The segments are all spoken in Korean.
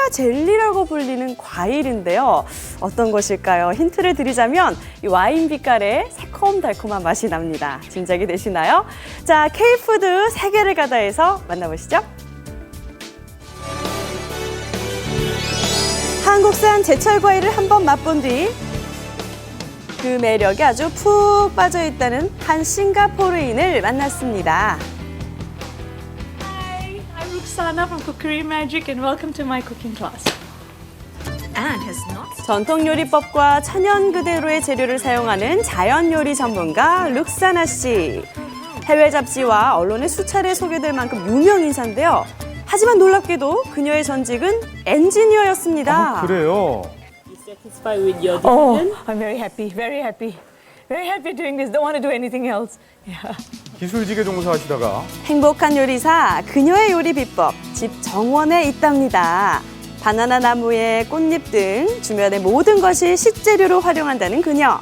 사과 젤리라고 불리는 과일인데요. 어떤 것일까요? 힌트를 드리자면 이 와인 빛깔의 새콤달콤한 맛이 납니다. 짐작이 되시나요? 자, K푸드 세계를 가다에서 만나보시죠. 한국산 제철 과일을 한번 맛본 뒤 그 매력에 아주 푹 빠져 있다는 한 싱가포르인을 만났습니다. Hi, I'm Ruxana from Cookery Magic and welcome to my cooking class. Anne has not. 전통 요리법과 천연 그대로의 재료를 사용하는 자연 요리 전문가 룩사나 씨. 해외 잡지와 언론에 수차례 소개될 만큼 유명 인사인데요. 하지만 놀랍게도 그녀의 전직은 엔지니어였습니다. 그래요? Satisfied with your Oh, decision? I'm very happy, very happy. Very happy doing this. Don't want to do anything else. Yeah. 기술직에 종사하시다가 행복한 요리사, 그녀의 요리 비법, 집 정원에 있답니다. 바나나 나무에 꽃잎 등 주변의 모든 것이 식재료로 활용한다는 그녀.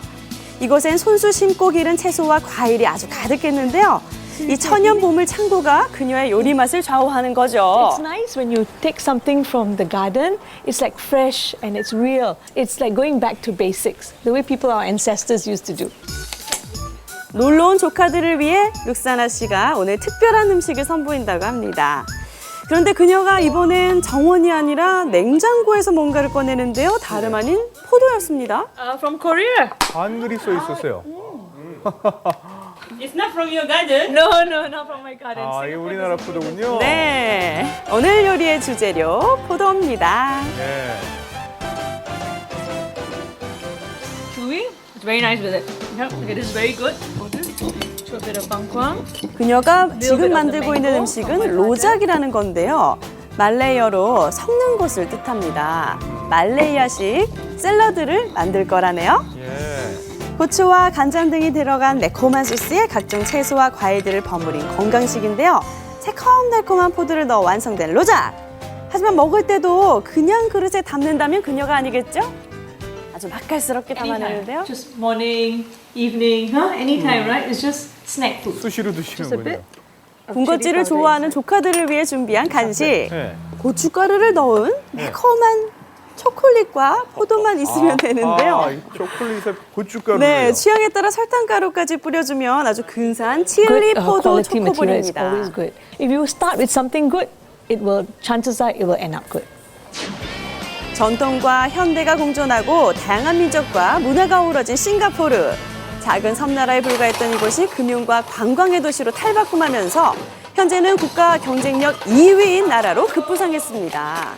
이곳엔 손수 심고 기른 채소와 과일이 아주 가득했는데요. 이 천연 보물 창고가 그녀의 요리 맛을 좌우하는 거죠. It's nice when you take something from the garden. It's like fresh and it's real. It's like going back to basics, the way people, our ancestors used to do. 놀러온 조카들을 위해 룩사나 씨가 오늘 특별한 음식을 선보인다고 합니다. 그런데 그녀가 이번엔 정원이 아니라 냉장고에서 뭔가를 꺼내는데요. 다름 아닌 포도였습니다. From Korea. 한글이 써 있었어요. It's not from your garden. No, not from my garden. 아, 이게 우리나라 포도군요. 네, 오늘 요리의 주재료 포도입니다. 네. Chewy. It's very nice with it. Yep, it is very good. To a bit of bangkwang. 그녀가 지금 만들고 있는 음식은 로작이라는 건데요. 말레이어로 섞는 것을 뜻합니다. 말레이아식 샐러드를 만들 거라네요. 예. 고추와 간장 등이 들어간 매콤한 소스에 각종 채소와 과일들을 버무린 건강식인데요. 새콤달콤한 포도를 넣어 완성된 로작. 하지만 먹을 때도 그냥 그릇에 담는다면 그녀가 아니겠죠? 아주 맛깔스럽게 담아내는데요. Just morning, evening, huh? Anytime, right? It's just snack food. 수시로 Just a 드시는군요. bit. 군것질을 좋아하는 조카들을 위해 준비한 간식. 네. 고춧가루를 넣은 매콤한 초콜릿과 포도만 있으면 되는데요. 아, 이 초콜릿에 고춧가루. 네, 취향에 따라 설탕가루까지 뿌려주면 아주 근사한 칠리 포도 quality material is 초코볼입니다. always good. If you start with something good, it will chances are it will end up good. 전통과 현대가 공존하고 다양한 민족과 문화가 어우러진 싱가포르. 작은 섬나라에 불과했던 이곳이 금융과 관광의 도시로 탈바꿈하면서 현재는 국가 경쟁력 2위인 나라로 급부상했습니다.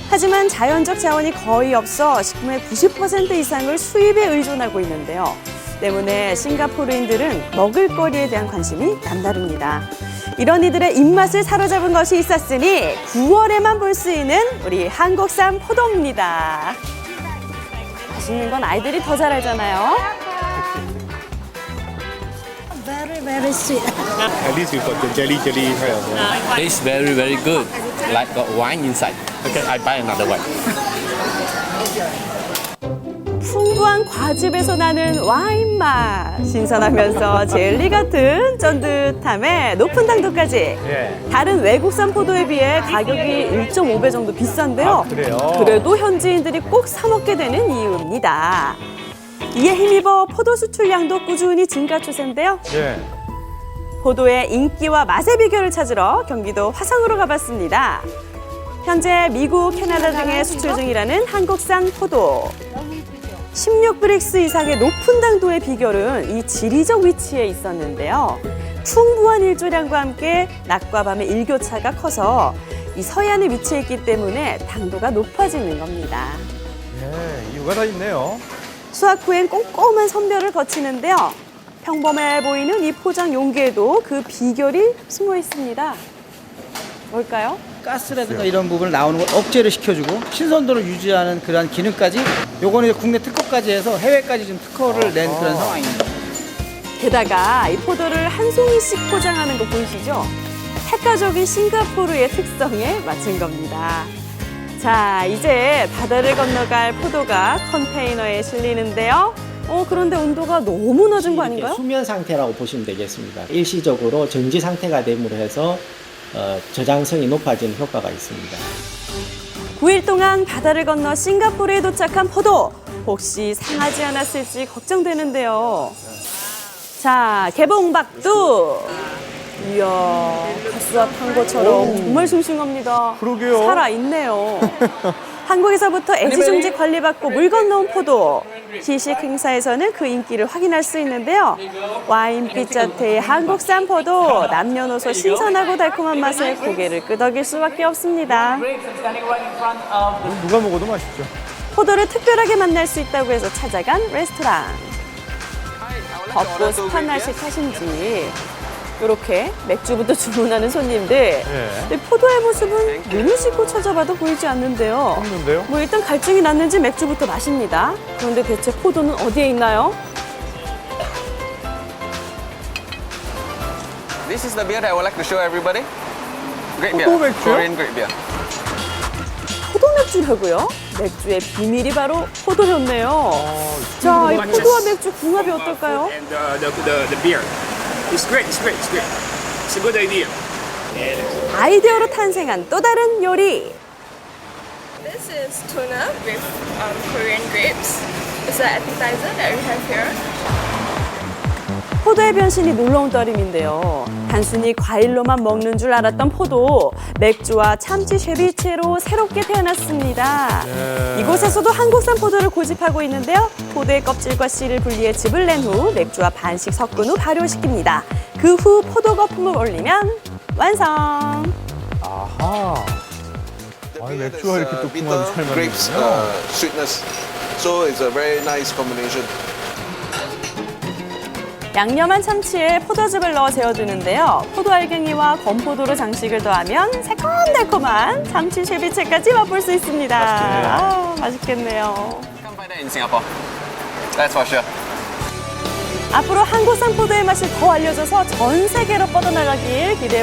하지만 자연적 자원이 거의 없어 식품의 90% 이상을 수입에 의존하고 있는데요. 때문에 싱가포르인들은 먹을거리에 대한 관심이 남다릅니다. 이런 이들의 입맛을 사로잡은 것이 있었으니 9월에만 볼 수 있는 우리 한국산 포도입니다. 맛있는 건 아이들이 더 잘 알잖아요. At least you've got the jelly kind of. Tastes very, very good. Like got wine inside. Okay, I buy another one. 풍부한 과즙에서 나는 와인 맛. 신선하면서 젤리 같은 쫀득함에 높은 당도까지. 예. 다른 외국산 포도에 비해 가격이 1.5배 정도 비싼데요. 아, 그래요? 그래도 현지인들이 꼭 사 먹게 되는 이유입니다. 이에 힘입어 포도 수출량도 꾸준히 증가 추세인데요. 예. 포도의 인기와 맛의 비결을 찾으러 경기도 화성으로 가봤습니다. 현재 미국, 캐나다 등에 수출 중이라는 한국산 포도. 16브릭스 이상의 높은 당도의 비결은 이 지리적 위치에 있었는데요. 풍부한 일조량과 함께 낮과 밤의 일교차가 커서 이 서해안에 위치해 있기 때문에 당도가 높아지는 겁니다. 예, 이유가 다 있네요. 수확 후엔 꼼꼼한 선별을 거치는데요. 평범해 보이는 이 포장 용기에도 그 비결이 숨어 있습니다. 뭘까요? 가스라든가 이런 부분을 나오는 걸 억제를 시켜주고 신선도를 유지하는 그러한 기능까지 요거는 이제 국내 특허까지 해서 해외까지 좀 특허를 낸 그런 상황입니다. 게다가 이 포도를 한 송이씩 포장하는 거 보이시죠? 핵가족인 싱가포르의 특성에 맞춘 겁니다. 자, 이제 바다를 건너갈 포도가 컨테이너에 실리는데요. 그런데 온도가 너무 낮은 거 아닌가요? 수면 상태라고 보시면 되겠습니다. 일시적으로 정지 상태가 됨으로 해서 저장성이 높아지는 효과가 있습니다. 9일 동안 바다를 건너 싱가포르에 도착한 포도. 혹시 상하지 않았을지 걱정되는데요. 자, 개봉박두. 이야, 가스와 탄 것처럼 정말 싱싱합니다. 그러게요. 살아있네요. 한국에서부터 애지중지 관리받고 물 건너온 포도. 시식 행사에서는 그 인기를 확인할 수 있는데요. 와인빛 자태의 한국산 포도, 남녀노소 신선하고 달콤한 맛에 고개를 끄덕일 수밖에 없습니다. 누가 먹어도 맛있죠. 포도를 특별하게 만날 수 있다고 해서 찾아간 레스토랑. 덥고 습한 날씨 탓인지 이렇게 맥주부터 주문하는 손님들. 근데 포도의 모습은 눈을 씻고 찾아봐도 보이지 않는데요. 없는데요? 뭐 일단 갈증이 났는지 맥주부터 마십니다. 그런데 대체 포도는 어디에 있나요? This is the beer that I would like to show everybody. Great beer. 포도 맥주요? Korean great beer. 포도 맥주라고요? 맥주의 비밀이 바로 포도였네요. 자, 이 포도와 맥주 궁합이 어떨까요? And the beer. It's great, it's great, it's great. It's a good idea. 아이디어로 탄생한 또 다른 요리. This is tuna with Korean grapes. It's an appetizer that we have here. 포도의 변신이 놀라운 따름인데요. 단순히 과일로만 먹는 줄 알았던 포도, 맥주와 참치 쉐비체로 새롭게 태어났습니다. 이곳에서도 한국산 포도를 고집하고 있는데요. 포도의 껍질과 씨를 분리해 즙을 낸 후 맥주와 반씩 섞은 후 발효시킵니다. 그 후 포도 거품을 올리면 완성! 아하. 아니, 맥주와 이렇게 또 궁합이 잘 grapes 맞는군요. sweetness. So it's a very nice combination. 양념한 참치에 포도즙을 넣어 재워두는데요. 포도 알갱이와 건포도로 장식을 더하면 새콤달콤한 참치 쉐비체까지 맛볼 수 있습니다. 아, 맛있겠네요. Can't find that in Singapore. That's for sure. 앞으로 한국산 포도의 맛이 더 알려져서 전 세계로 뻗어나가길 기대해